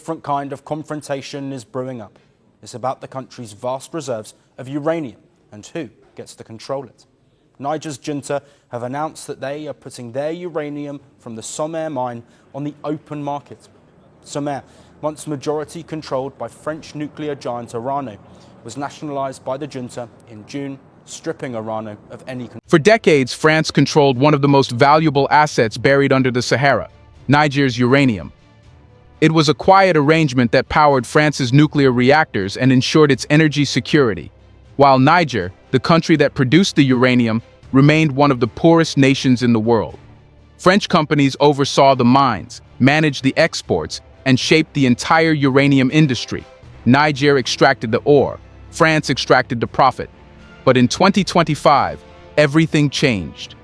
Different kind of confrontation is brewing up. It's about the country's vast reserves of uranium and who gets to control it. Niger's junta have announced that they are putting their uranium from the Somaire mine on the open market. Somaire, once majority controlled by French nuclear giant Uranium, was nationalized by the junta in June, stripping Uranium of any control. For decades, France controlled one of the most valuable assets buried under the Sahara, Niger's uranium. It was a quiet arrangement that powered France's nuclear reactors and ensured its energy security, while Niger, the country that produced the uranium, remained one of the poorest nations in the world. French companies oversaw the mines, managed the exports, and shaped the entire uranium industry. Niger extracted the ore, France extracted the profit. But in 2025, everything changed.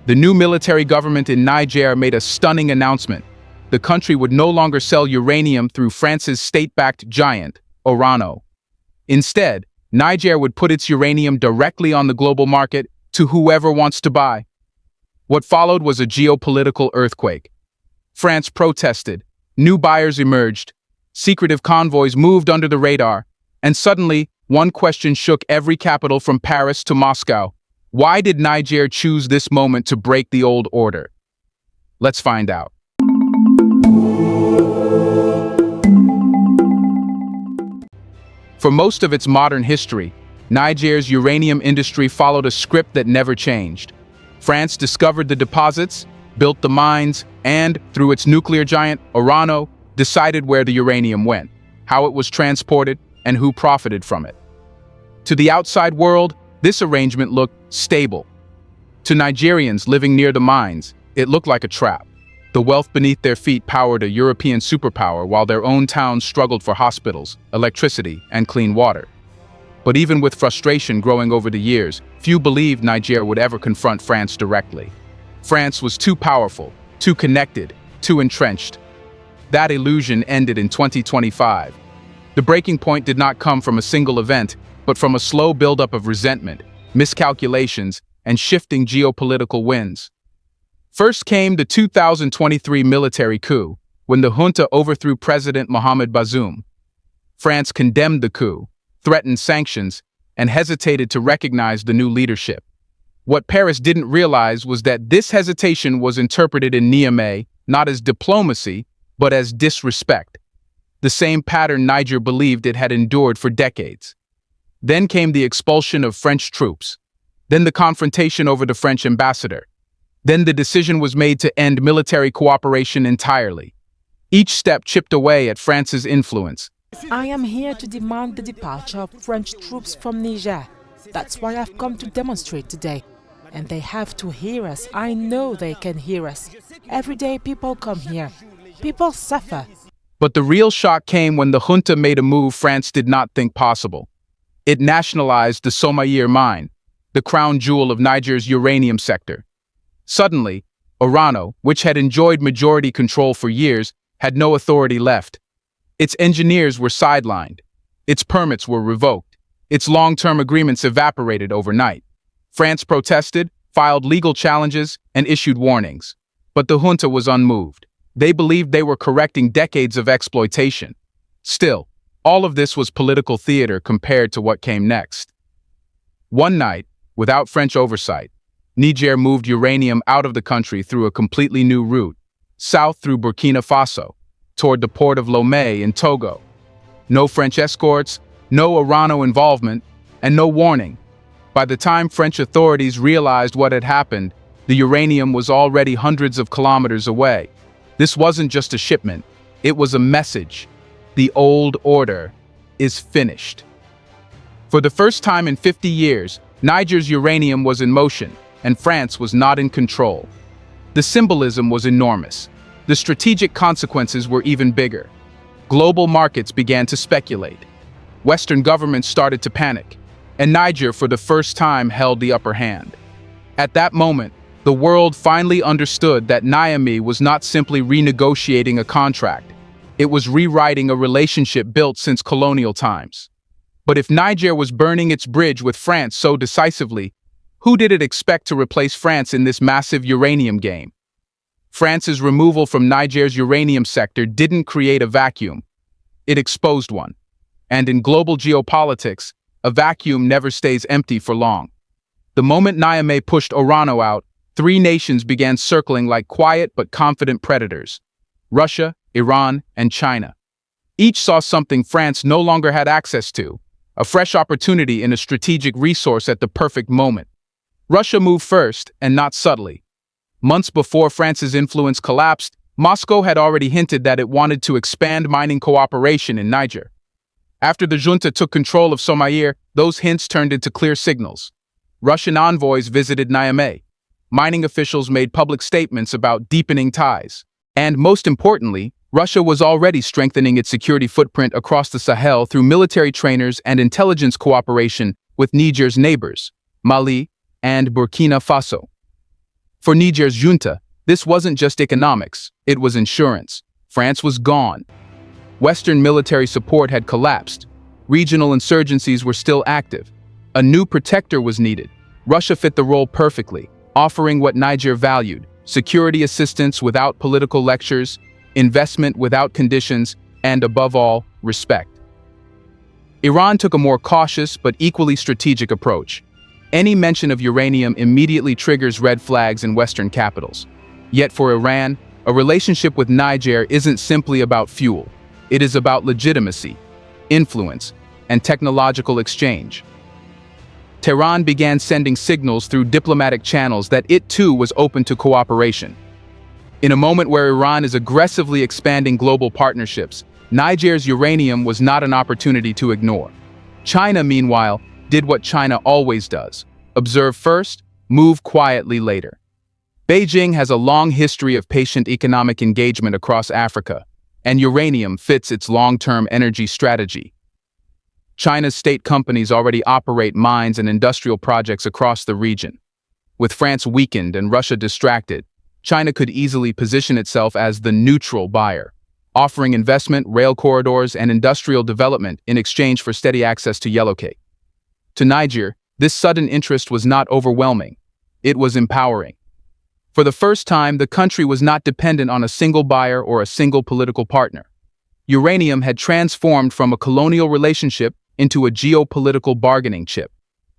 The new military government in Niger made a stunning announcement. The country would no longer sell uranium through France's state-backed giant, Orano. Instead, Niger would put its uranium directly on the global market to whoever wants to buy. What followed was a geopolitical earthquake. France protested, new buyers emerged, secretive convoys moved under the radar, and suddenly, one question shook every capital from Paris to Moscow. Why did Niger choose this moment to break the old order? Let's find out. For most of its modern history, Niger's uranium industry followed a script that never changed. France discovered the deposits, built the mines, and, through its nuclear giant, Orano, decided where the uranium went, how it was transported, and who profited from it. To the outside world, this arrangement looked stable. To Nigerians living near the mines, it looked like a trap. The wealth beneath their feet powered a European superpower while their own towns struggled for hospitals, electricity, and clean water. But even with frustration growing over the years, few believed Niger would ever confront France directly. France was too powerful, too connected, too entrenched. That illusion ended in 2025. The breaking point did not come from a single event, but from a slow buildup of resentment, miscalculations, and shifting geopolitical winds. First came the 2023 military coup, when the junta overthrew President Mohamed Bazoum. France condemned the coup, threatened sanctions, and hesitated to recognize the new leadership. What Paris didn't realize was that this hesitation was interpreted in Niamey not as diplomacy, but as disrespect. The same pattern Niger believed it had endured for decades. Then came the expulsion of French troops. Then the confrontation over the French ambassador. Then the decision was made to end military cooperation entirely. Each step chipped away at France's influence. I am here to demand the departure of French troops from Niger. That's why I've come to demonstrate today. And they have to hear us. I know they can hear us. Every day people come here. People suffer. But the real shock came when the junta made a move France did not think possible. It nationalized the Somaire mine, the crown jewel of Niger's uranium sector. Suddenly, Orano, which had enjoyed majority control for years, had no authority left. Its engineers were sidelined. Its permits were revoked. Its long-term agreements evaporated overnight. France protested, filed legal challenges, and issued warnings. But the junta was unmoved. They believed they were correcting decades of exploitation. Still, all of this was political theater compared to what came next. One night, without French oversight, Niger moved uranium out of the country through a completely new route, south through Burkina Faso, toward the port of Lomé in Togo. No French escorts, no Orano involvement, and no warning. By the time French authorities realized what had happened, the uranium was already hundreds of kilometers away. This wasn't just a shipment, it was a message. The old order is finished. For the first time in 50 years, Niger's uranium was in motion, and France was not in control. The symbolism was enormous. The strategic consequences were even bigger. Global markets began to speculate. Western governments started to panic, and Niger for the first time held the upper hand. At that moment, the world finally understood that Niamey was not simply renegotiating a contract. It was rewriting a relationship built since colonial times. But if Niger was burning its bridge with France so decisively, who did it expect to replace France in this massive uranium game? France's removal from Niger's uranium sector didn't create a vacuum. it exposed one. And in global geopolitics, a vacuum never stays empty for long. The moment Niamey pushed Orano out, three nations began circling like quiet but confident predators: Russia, Iran, and China. Each saw something France no longer had access to, a fresh opportunity in a strategic resource at the perfect moment. Russia moved first, and not subtly. Months before France's influence collapsed, Moscow had already hinted that it wanted to expand mining cooperation in Niger. After the junta took control of Somalia, those hints turned into clear signals. Russian envoys visited Niamey. Mining officials made public statements about deepening ties. And most importantly, Russia was already strengthening its security footprint across the Sahel through military trainers and intelligence cooperation with Niger's neighbors, Mali and Burkina Faso. For Niger's junta, this wasn't just economics, it was insurance. France was gone. Western military support had collapsed. Regional insurgencies were still active. A new protector was needed. Russia fit the role perfectly, offering what Niger valued: security assistance without political lectures, investment without conditions, and above all, respect. Iran took a more cautious but equally strategic approach. Any mention of uranium immediately triggers red flags in Western capitals. Yet for Iran, a relationship with Niger isn't simply about fuel. It is about legitimacy, influence, and technological exchange. Tehran began sending signals through diplomatic channels that it too was open to cooperation. In a moment where Iran is aggressively expanding global partnerships, Niger's uranium was not an opportunity to ignore. China, meanwhile, did what China always does: observe first, move quietly later. Beijing has a long history of patient economic engagement across Africa, and uranium fits its long-term energy strategy. China's state companies already operate mines and industrial projects across the region. With France weakened and Russia distracted, China could easily position itself as the neutral buyer, offering investment, rail corridors, and industrial development in exchange for steady access to yellowcake. To Niger, this sudden interest was not overwhelming. It was empowering. For the first time, the country was not dependent on a single buyer or a single political partner. Uranium had transformed from a colonial relationship into a geopolitical bargaining chip.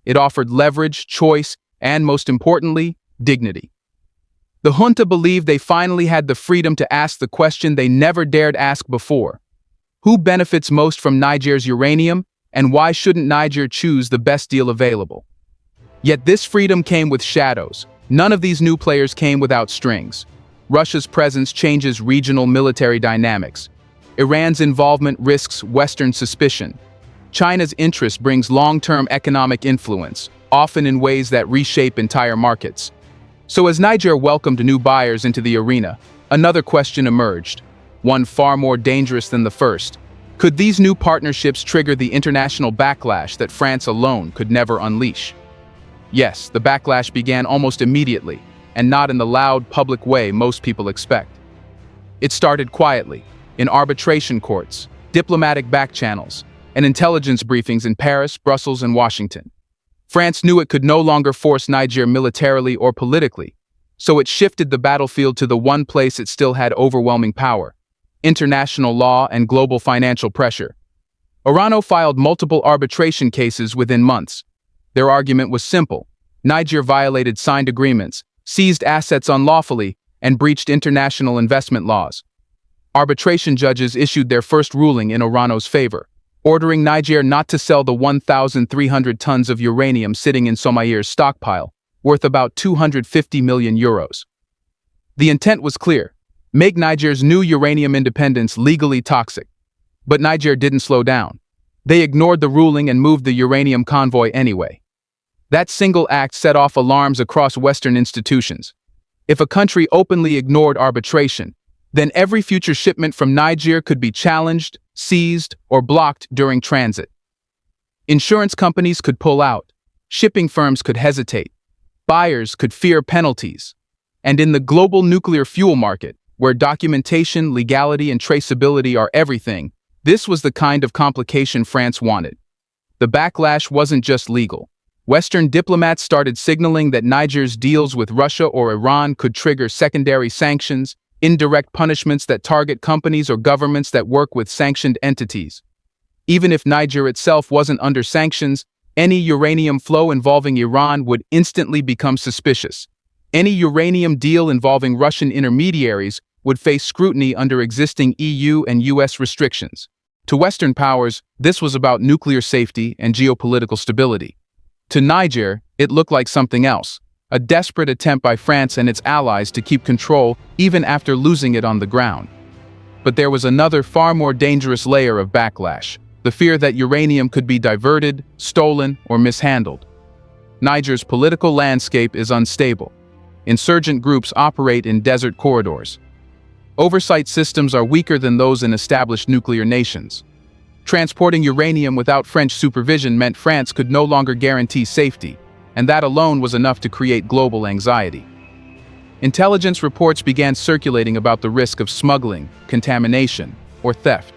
It offered leverage, choice, and most importantly, dignity. The junta believed they finally had the freedom to ask the question they never dared ask before: who benefits most from Niger's uranium, and why shouldn't Niger choose the best deal available? Yet this freedom came with shadows. None of these new players came without strings. Russia's presence changes regional military dynamics. Iran's involvement risks Western suspicion. China's interest brings long-term economic influence, often in ways that reshape entire markets. So as Niger welcomed new buyers into the arena, another question emerged, one far more dangerous than the first. Could these new partnerships trigger the international backlash that France alone could never unleash? Yes, the backlash began almost immediately, and not in the loud, public way most people expect. It started quietly, in arbitration courts, diplomatic back channels, and intelligence briefings in Paris, Brussels, and Washington. France knew it could no longer force Niger militarily or politically, so it shifted the battlefield to the one place it still had overwhelming power: international law and global financial pressure. Orano filed multiple arbitration cases within months. Their argument was simple: Niger violated signed agreements, seized assets unlawfully, and breached international investment laws. Arbitration judges issued their first ruling in Orano's favor, ordering Niger not to sell the 1,300 tons of uranium sitting in Somair's stockpile, worth about 250 million euros. The intent was clear: make Niger's new uranium independence legally toxic. But Niger didn't slow down. They ignored the ruling and moved the uranium convoy anyway. That single act set off alarms across Western institutions. If a country openly ignored arbitration, then every future shipment from Niger could be challenged, seized, or blocked during transit. Insurance companies could pull out, shipping firms could hesitate, buyers could fear penalties. And in the global nuclear fuel market, where documentation, legality, and traceability are everything, this was the kind of complication France wanted. The backlash wasn't just legal. Western diplomats started signaling that Niger's deals with Russia or Iran could trigger secondary sanctions, indirect punishments that target companies or governments that work with sanctioned entities. Even if Niger itself wasn't under sanctions, any uranium flow involving Iran would instantly become suspicious. Any uranium deal involving Russian intermediaries would face scrutiny under existing EU and US restrictions. To Western powers, this was about nuclear safety and geopolitical stability. To Niger, it looked like something else, a desperate attempt by France and its allies to keep control even after losing it on the ground. But there was another far more dangerous layer of backlash, the fear that uranium could be diverted, stolen, or mishandled. Niger's political landscape is unstable. Insurgent groups operate in desert corridors. Oversight systems are weaker than those in established nuclear nations. Transporting uranium without French supervision meant France could no longer guarantee safety, and that alone was enough to create global anxiety. Intelligence reports began circulating about the risk of smuggling, contamination, or theft.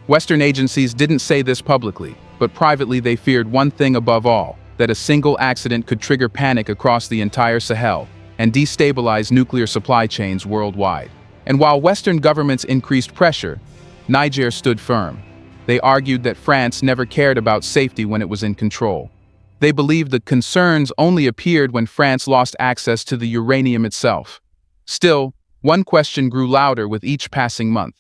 Western agencies didn't say this publicly, but privately they feared one thing above all, that a single accident could trigger panic across the entire Sahel and destabilize nuclear supply chains worldwide. And while Western governments increased pressure, Niger stood firm. They argued that France never cared about safety when it was in control. They believed the concerns only appeared when France lost access to the uranium itself. Still, one question grew louder with each passing month.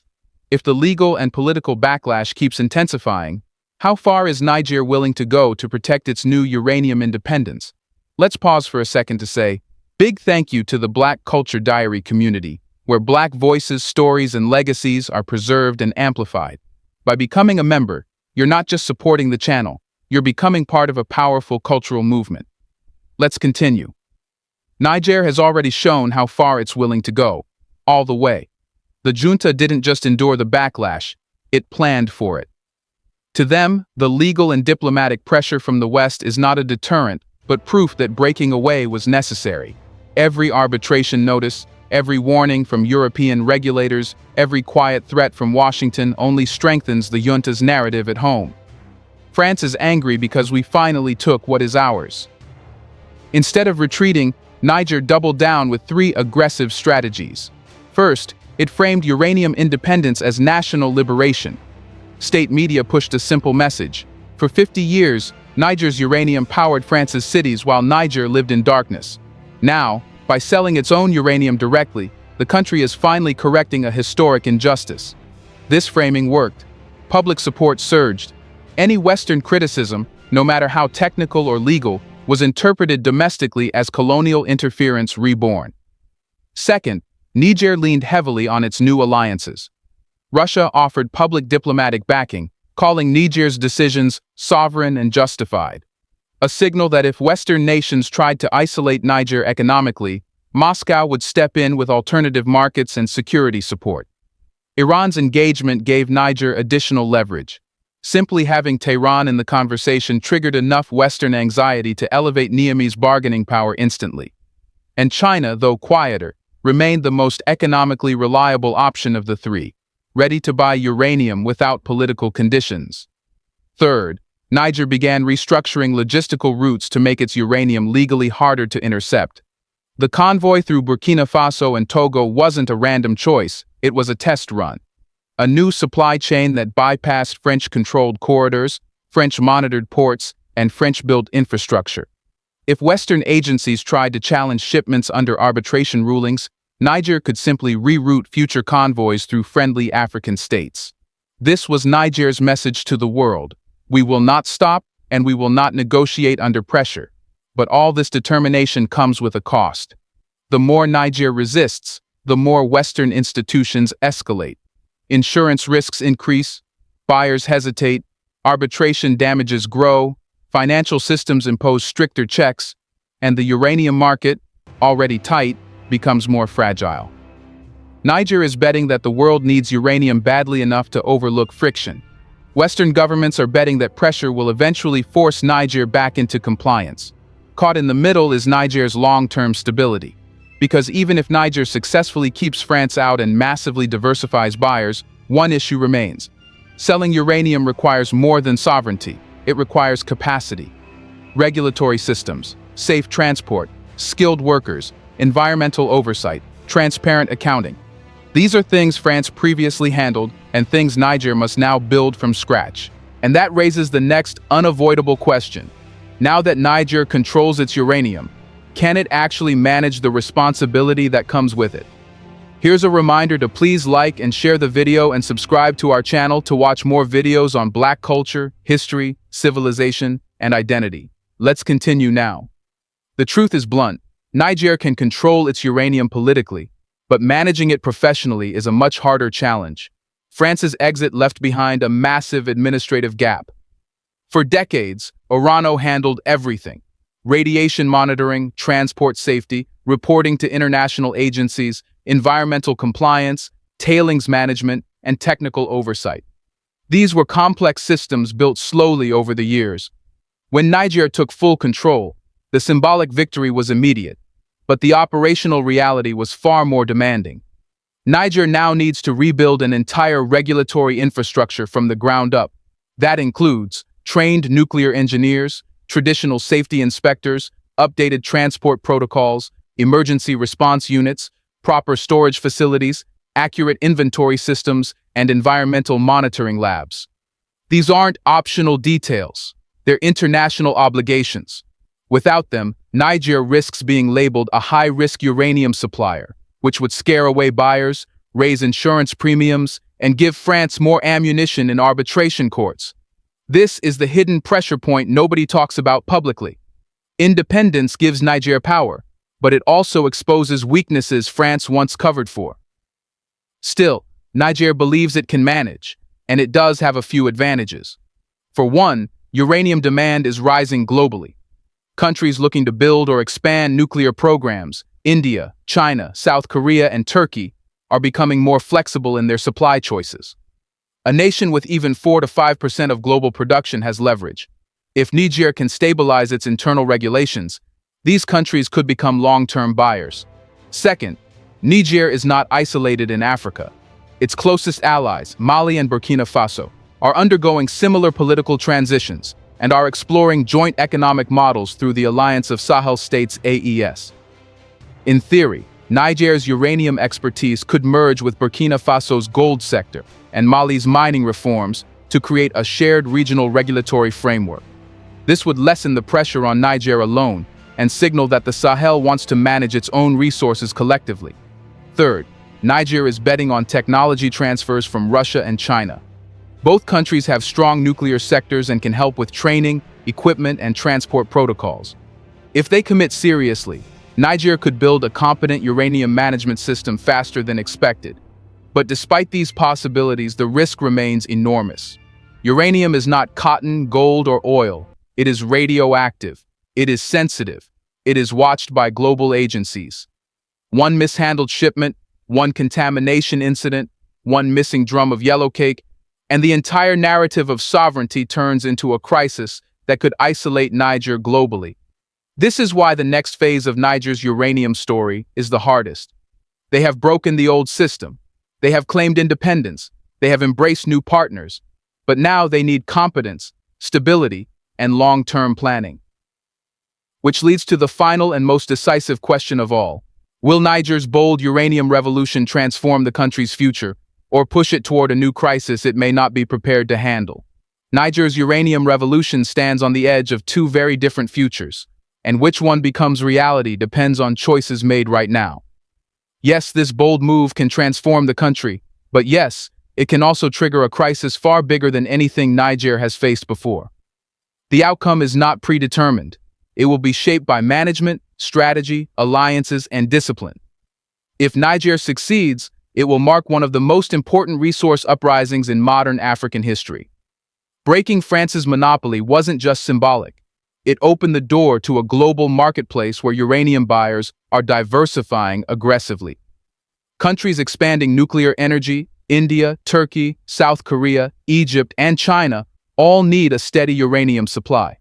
If the legal and political backlash keeps intensifying, how far is Niger willing to go to protect its new uranium independence? Let's pause for a second to say, big thank you to the Black Culture Diary community, where Black voices, stories, and legacies are preserved and amplified. By becoming a member, you're not just supporting the channel, you're becoming part of a powerful cultural movement. Let's continue. Niger has already shown how far it's willing to go, all the way. The junta didn't just endure the backlash, it planned for it. To them, the legal and diplomatic pressure from the West is not a deterrent, but proof that breaking away was necessary. Every arbitration notice, every warning from European regulators, every quiet threat from Washington only strengthens the junta's narrative at home. France is angry because we finally took what is ours. Instead of retreating, Niger doubled down with 3 aggressive strategies. First, it framed uranium independence as national liberation. State media pushed a simple message. For 50 years, Niger's uranium powered France's cities while Niger lived in darkness. Now, by selling its own uranium directly, the country is finally correcting a historic injustice. This framing worked. Public support surged. Any Western criticism, no matter how technical or legal, was interpreted domestically as colonial interference reborn. Second, Niger leaned heavily on its new alliances. Russia offered public diplomatic backing, calling Niger's decisions sovereign and justified. A signal that if Western nations tried to isolate Niger economically, Moscow would step in with alternative markets and security support. Iran's engagement gave Niger additional leverage. Simply having Tehran in the conversation triggered enough Western anxiety to elevate Niamey's bargaining power instantly. And China, though quieter, remained the most economically reliable option of the 3, ready to buy uranium without political conditions. Third, Niger began restructuring logistical routes to make its uranium legally harder to intercept. The convoy through Burkina Faso and Togo wasn't a random choice, it was a test run. A new supply chain that bypassed French-controlled corridors, French-monitored ports, and French-built infrastructure. If Western agencies tried to challenge shipments under arbitration rulings, Niger could simply reroute future convoys through friendly African states. This was Niger's message to the world. We will not stop, and we will not negotiate under pressure. But all this determination comes with a cost. The more Niger resists, the more Western institutions escalate. Insurance risks increase, buyers hesitate, arbitration damages grow, financial systems impose stricter checks, and the uranium market, already tight, becomes more fragile. Niger is betting that the world needs uranium badly enough to overlook friction. Western governments are betting that pressure will eventually force Niger back into compliance. Caught in the middle is Niger's long-term stability. Because even if Niger successfully keeps France out and massively diversifies buyers, one issue remains. Selling uranium requires more than sovereignty. It requires capacity. Regulatory systems, safe transport, skilled workers, environmental oversight, transparent accounting. These are things France previously handled and things Niger must now build from scratch. And that raises the next unavoidable question. Now that Niger controls its uranium, can it actually manage the responsibility that comes with it? Here's a reminder to please like and share the video and subscribe to our channel to watch more videos on Black culture, history, civilization, and identity. Let's continue now. The truth is blunt. Niger can control its uranium politically, but managing it professionally is a much harder challenge. France's exit left behind a massive administrative gap. For decades, Orano handled everything: radiation monitoring, transport safety, reporting to international agencies, environmental compliance, tailings management, and technical oversight. These were complex systems built slowly over the years. When Niger took full control, the symbolic victory was immediate, but the operational reality was far more demanding. Niger now needs to rebuild an entire regulatory infrastructure from the ground up. That includes trained nuclear engineers, traditional safety inspectors, updated transport protocols, emergency response units, proper storage facilities, accurate inventory systems, and environmental monitoring labs. These aren't optional details. They're international obligations. Without them, Niger risks being labeled a high-risk uranium supplier, which would scare away buyers, raise insurance premiums, and give France more ammunition in arbitration courts. This is the hidden pressure point nobody talks about publicly. Independence gives Niger power, but it also exposes weaknesses France once covered for. Still, Niger believes it can manage, and it does have a few advantages. For one, uranium demand is rising globally. Countries looking to build or expand nuclear programs, India, China, South Korea, and Turkey, are becoming more flexible in their supply choices. A nation with even 4 to 5% of global production has leverage. If Niger can stabilize its internal regulations, these countries could become long-term buyers. Second, Niger is not isolated in Africa. Its closest allies, Mali and Burkina Faso, are undergoing similar political transitions and are exploring joint economic models through the Alliance of Sahel States (AES). In theory, Niger's uranium expertise could merge with Burkina Faso's gold sector and Mali's mining reforms to create a shared regional regulatory framework. This would lessen the pressure on Niger alone and signal that the Sahel wants to manage its own resources collectively. Third, Niger is betting on technology transfers from Russia and China. Both countries have strong nuclear sectors and can help with training, equipment, and transport protocols. If they commit seriously, Niger could build a competent uranium management system faster than expected. But despite these possibilities, the risk remains enormous. Uranium is not cotton, gold, or oil. It is radioactive. It is sensitive. It is watched by global agencies. One mishandled shipment, one contamination incident, one missing drum of yellow cake, and the entire narrative of sovereignty turns into a crisis that could isolate Niger globally. This is why the next phase of Niger's uranium story is the hardest. They have broken the old system. They have claimed independence. They have embraced new partners. But now they need competence, stability, and long-term planning. Which leads to the final and most decisive question of all. Will Niger's bold uranium revolution transform the country's future, or push it toward a new crisis it may not be prepared to handle? Niger's uranium revolution stands on the edge of two very different futures, and which one becomes reality depends on choices made right now. Yes, this bold move can transform the country, but yes, it can also trigger a crisis far bigger than anything Niger has faced before. The outcome is not predetermined. It will be shaped by management, strategy, alliances, and discipline. If Niger succeeds, it will mark one of the most important resource uprisings in modern African history. Breaking France's monopoly wasn't just symbolic. It opened the door to a global marketplace where uranium buyers are diversifying aggressively. Countries expanding nuclear energy, India, Turkey, South Korea, Egypt, and China all need a steady uranium supply.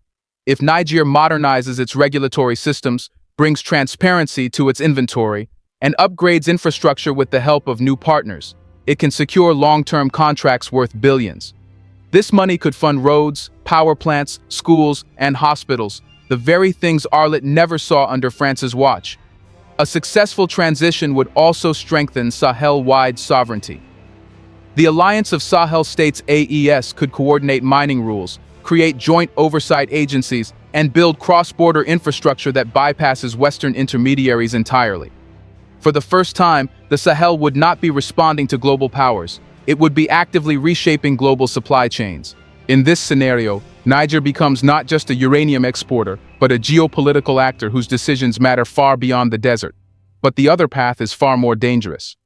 If Niger modernizes its regulatory systems, brings transparency to its inventory, and upgrades infrastructure with the help of new partners, it can secure long-term contracts worth billions. This money could fund roads, power plants, schools, and hospitals, the very things Arlit never saw under France's watch. A successful transition would also strengthen Sahel-wide sovereignty. The Alliance of Sahel States AES could coordinate mining rules, create joint oversight agencies, and build cross-border infrastructure that bypasses Western intermediaries entirely. For the first time, the Sahel would not be responding to global powers. It would be actively reshaping global supply chains. In this scenario, Niger becomes not just a uranium exporter, but a geopolitical actor whose decisions matter far beyond the desert. But the other path is far more dangerous.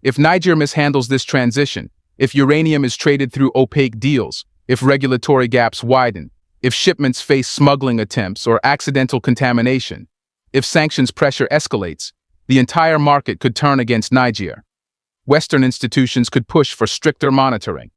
If Niger mishandles this transition, if uranium is traded through opaque deals, if regulatory gaps widen, if shipments face smuggling attempts or accidental contamination, if sanctions pressure escalates, the entire market could turn against Niger. Western institutions could push for stricter monitoring.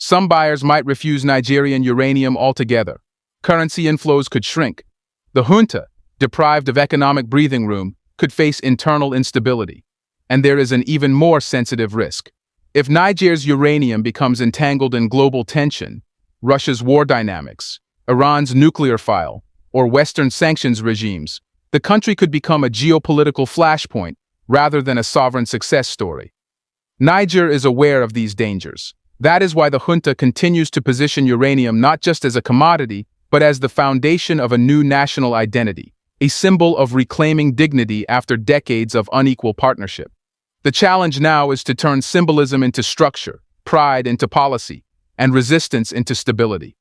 Some buyers might refuse Nigerian uranium altogether. Currency inflows could shrink. The junta, deprived of economic breathing room, could face internal instability. And there is an even more sensitive risk. If Niger's uranium becomes entangled in global tension, Russia's war dynamics, Iran's nuclear file, or Western sanctions regimes, the country could become a geopolitical flashpoint rather than a sovereign success story. Niger is aware of these dangers. That is why the junta continues to position uranium not just as a commodity, but as the foundation of a new national identity, a symbol of reclaiming dignity after decades of unequal partnership. The challenge now is to turn symbolism into structure, pride into policy, and resistance into stability.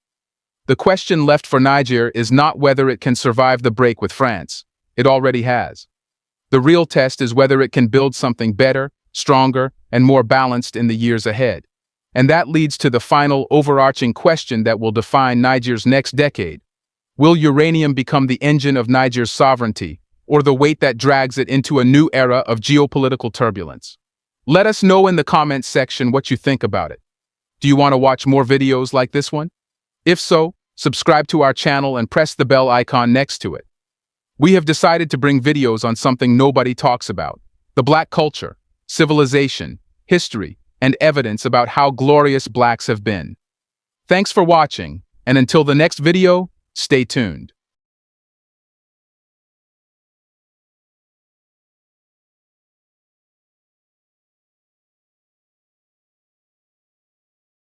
The question left for Niger is not whether it can survive the break with France. It already has. The real test is whether it can build something better, stronger, and more balanced in the years ahead. And that leads to the final overarching question that will define Niger's next decade. Will uranium become the engine of Niger's sovereignty, or the weight that drags it into a new era of geopolitical turbulence? Let us know in the comments section what you think about it. Do you want to watch more videos like this one? If so, subscribe to our channel and press the bell icon next to it. We have decided to bring videos on something nobody talks about: the Black culture, civilization, history, and evidence about how glorious Blacks have been. Thanks for watching, and until the next video, stay tuned.